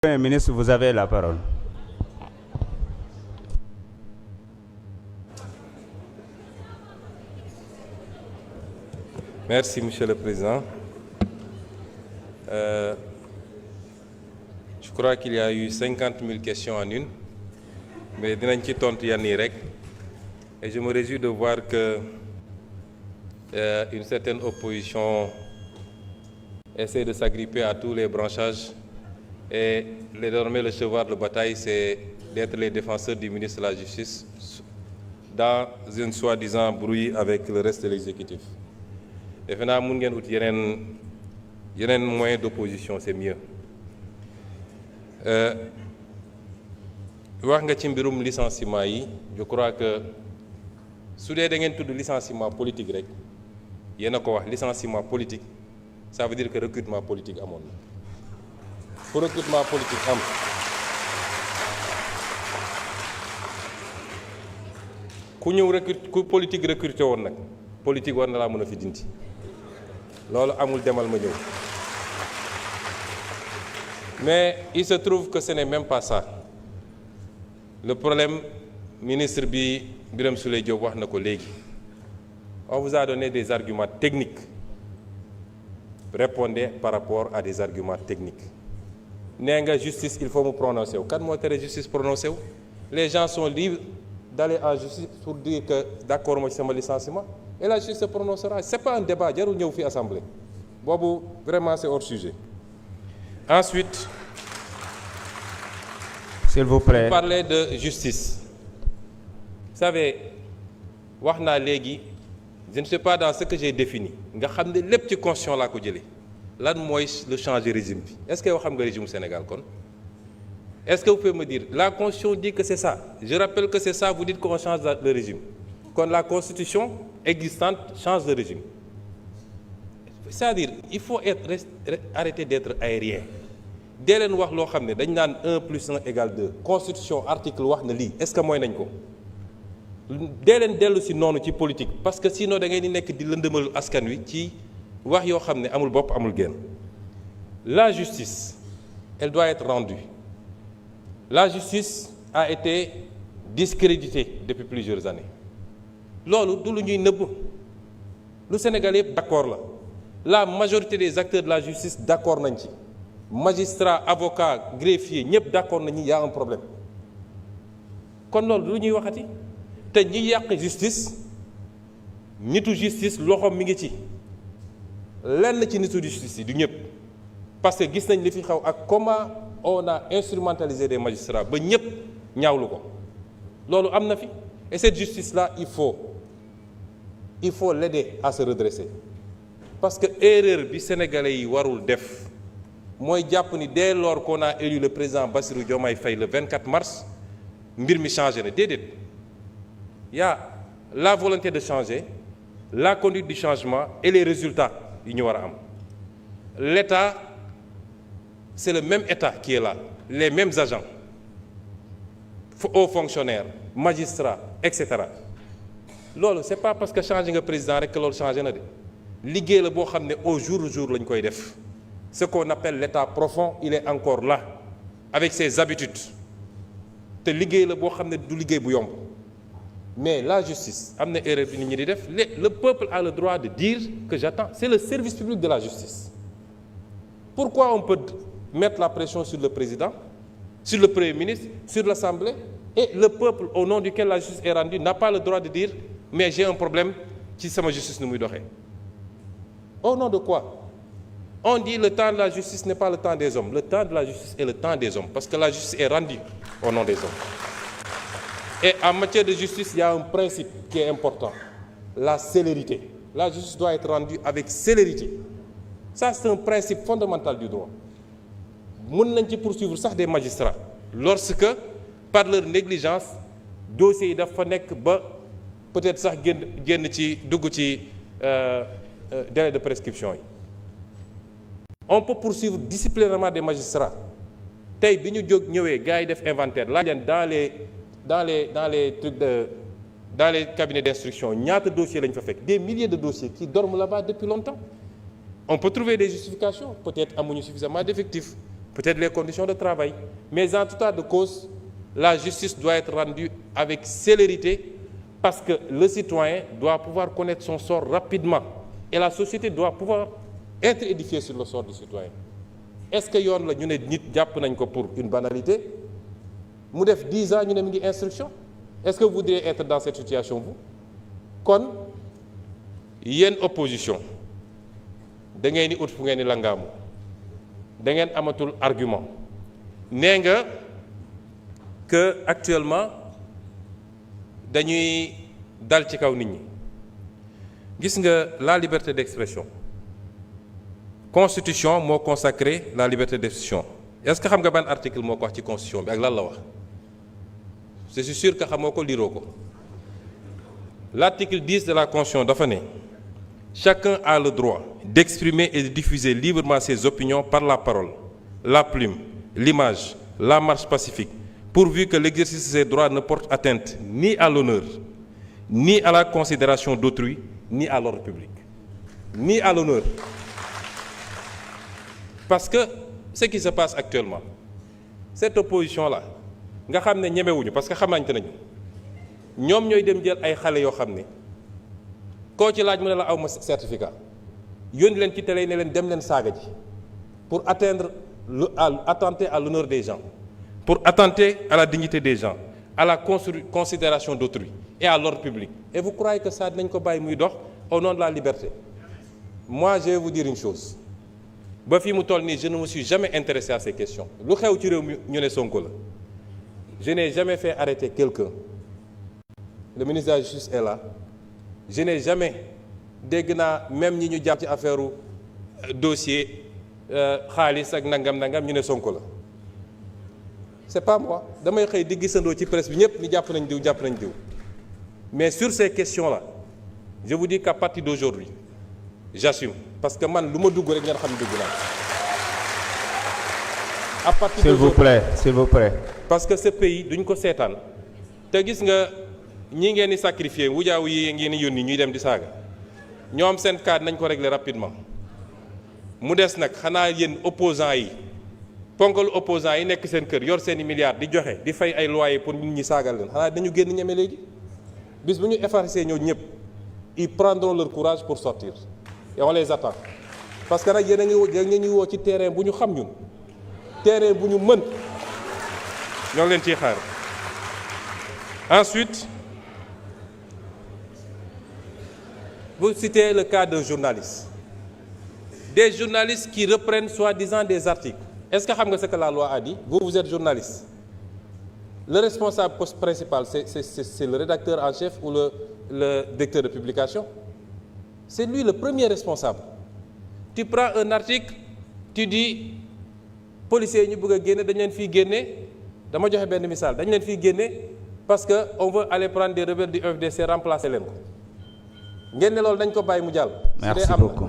Monsieur le ministre, vous avez la parole. Merci, Monsieur le Président. Je crois qu'il y a eu 50 000 questions en une, mais dinañ ci tontu yenn yi rek. Et je me réjouis de voir que une certaine opposition essaie de s'agripper à tous les branchages. Et désormais, le cheval de bataille, c'est d'être les défenseurs du ministre de la Justice dans une soi-disant brouille avec le reste de l'exécutif. defe naa mun ngeen ut yeneen moyen d'opposition, c'est mieux. wax nga ci mbirum licenciement yi, je crois que su dee da ngeen tudd licenciement politique rek yéen a ko wax licenciement politique, ça veut dire que recrutement politique amoon na. Pour recrutement politique am ku ñëw ku politique recruté woon nag politique war na laa mën a fi dindi loolu amul demal ma ñëw. Mais il se trouve que ce n'est même pas ça. Le problème, ministre bi Birame Souleye Diop wax na ko léegi. On vous a donné des arguments techniques. Répondez par rapport à des arguments techniques. Nee nga justice il faut mu prononcer wu. Kan moo tere justice prononcer wu? Les gens sont libres d'aller en justice pour dire que d'accord ma ci sama licenciement et la justice se prononcera. C'est pas un débat jarul ñëw fi assemblée boobu vraiment c'est hors sujet. Ensuite, s'il vous plaît, vous parlez de justice. Vous savez, wax naa léegi, je ne sais pas dans ce que j'ai défini nga xam ne lépp ci constitution laa ko jëlee lan mooy le changer régime bi. Est-ce que yow xam nga régime Sénégal kon? Est-ce que vous pouvez me dire la constitution dit que c'est ça, je rappelle que c'est ça, vous dites qu'on change le régime, kon la constitution existante change de régime. C'est-à-dire il faut arrêter d'être aérien. Dee leen wax loo xam ne dañ naan 1 plus 1 égale 2 constitution article wax na lii est-ce que mooy nañ ko dee leen dellu si noonu ci politique parce que sinon da ngay di nekk di lëndëmal askan wi ci wax yoo xam ne amul bopp amul genn. La justice elle doit être rendue. La justice a été discréditée depuis plusieurs années loolu du lu ñuy nëbb lu Sénégal yëpp d'accord la majorité des acteurs de la justice d'accord nañ ci. Magistrats, avocats, greffiers ñëpp d'accord nañu y a un problème kon loolu lu ñuy waxati te ñi yàq justice nitu justice loxoom mi ngi ci lenn ci nitu justice yi du ñëpp parce que gis nañ li fi xaw ak comment on a instrumentalisé des magistrats ba ñëpp ñaawlu ko loolu am na fi et cette justice là il faut l'aider à se redresser parce que erreur bi sénégalais yi warul def mooy jàpp ni dès lors qu'on a élu le président Bassirou Diomaye Faye le 24 mars mbir mi changé na déedéet y a la volonté de changer, la conduite du changement et les résultats yi ñu war a am. L'État c'est le même État qui est là, les mêmes agents, hauts fonctionnaires, magistrats, etc. loolu c'est pas parce que changé nga président rek que loolu changé na de liggéey la boo xam ne au jour le jour lañ koy def. Ce qu'on appelle l'état profond, il est encore là, avec ses habitudes. te liggéey la boo xam ne du liggéey bu yomb mais la justice am na erreur bi nit ñi di def le peuple a le droit de dire que j'attends, c'est le service public de la justice. Pourquoi on peut mettre la pression sur le président, sur le premier ministre, sur l'Assemblée, et le peuple au nom duquel la justice est rendue n'a pas le droit de dire mais j'ai un problème ci sama justice nu muy doxee. Au nom de quoi? On dit le temps de la justice n'est pas le temps des hommes. Le temps de la justice est le temps des hommes parce que la justice est rendue au nom des hommes. Et en matière de justice, il y a un principe qui est important, la célérité. La justice doit être rendue avec célérité. Ça, c'est un principe fondamental du droit. Mën nañ ci poursuivre sax des magistrats lorsque par leur négligence dossiers yi dafa nekk ba peut-être sax génn ci dugg ci délai de prescription yi. On peut poursuivre disciplinairement des magistrats. Tey bi ñu jóg ñëwee gars yi def inventaire laaj leen dans les trucs dans les cabinets d'instruction ñaata dossiers lañ fa fekk des milliers de dossiers qui dorment là-bas depuis longtemps. On peut trouver des justifications, peut-être amuñu suffisamment d'effectifs, peut-être les conditions de travail. Mais en tout état de cause, la justice doit être rendue avec célérité parce que le citoyen doit pouvoir connaître son sort rapidement et la société doit pouvoir être édifiée sur le sort du citoyen. Est-ce que yoon la ñu ne nit jàpp nañ ko pour une banalité mu def 10 ans ñu ne mi ngi instruction? Est-ce que vous voudriez être dans cette situation vous? Kon yéen opposition da ngeen di ut fu ngeen di langaamu da ngeen amatul argument nee nga que actuellement dañuy dal ci kaw nit ñi. Gis nga la liberté d'expression constitution moo consacré la liberté d'expression. Est-ce que xam nga ban article moo ko wax ci constitution bi ak lan la wax? Je suis sûr que xamoo ko liroo ko. L'article 10 de la constitution dafa ne chacun a le droit d'exprimer et de diffuser librement ses opinions par la parole, la plume, l'image, la marche pacifique, pourvu que l'exercice de ces droits ne porte atteinte ni à l'honneur, ni à la considération d'autrui, ni à l'ordre public. Ni à l'honneur. Parce que ce qui se passe actuellement, cette opposition-là, nga xam ne ñemewuñu parce que xamante nañu ñoom ñooy dem jël ay xale yoo xam ne koo ci laaj mu ne la aw ma certificat yónni leen ci télé ne leen dem leen saaga ji pour attenter à l'honneur des gens, pour attenter à la dignité des gens, à la considération d'autrui et à l'ordre public. Et vous croyez que ça dinañ ko bàyyi muy dox au nom de la liberté? Moi, je vais vous dire une chose. Ba fii mu toll nii je ne me suis jamais intéressé à ces questions. Lu xew ci réew mi ñu ne Sonko la. Je n'ai jamais fait arrêter quelqu'un. Le ministre de la Justice est là. Je n'ai jamais dégg naa même ñi ñu jàpp ci affaire dossier xaalis ak nangam ñu ne Sonko la. C'est pas moi. Damay xëy di gisandoo ci presse bi ñëpp ni jàpp nañ diw. Mais sur ces questions-là, je vous dis qu'à partir d'aujourd'hui, j'assume parce que man lu ma dugg rek ngeen xam ne dugg naa. À partir s'il vous plaît. Parce que ce pays duñ ko seetaan te gis nga ñi ngeen di sacrifier wujaaw yi ngeen di yónni ñuy dem di saaga ñoom seen cas nañ ko régler rapidement mu des nag xanaa yéen opposants yi ponkal opposants yi nekk seen kër yor seeni milliards di joxe di fay ay loyer pour nit ñi saagal leen xanaa dañu génn ñeme léegi bis bu ñu effacer ñoo ñëpp ils prendront leur courage pour sortir et on les attend parce que nag yéen a ngi woo ci terrain bu ñu xam ñun terrain bu ñu mën ñoo ngi leen ciy xaar. Ensuite, vous citez le cas d'un journaliste. Des journalistes qui reprennent soi-disant des articles. Est-ce que xam nga ce que la loi a dit? Vous êtes journaliste. Le responsable principal, c'est le rédacteur en chef ou le directeur de publication? C'est lui le premier responsable. Tu prends un article, tu dis policiers yi ñu bëgg a génne dañ leen fiy génne dama joxe benn misaal dañ leen fiy génne parce que on veut aller prendre des rebelles du FDC remplacer leen ko ngeen ne loolu dañ ko bàyyi mu jàll. Merci beaucoup.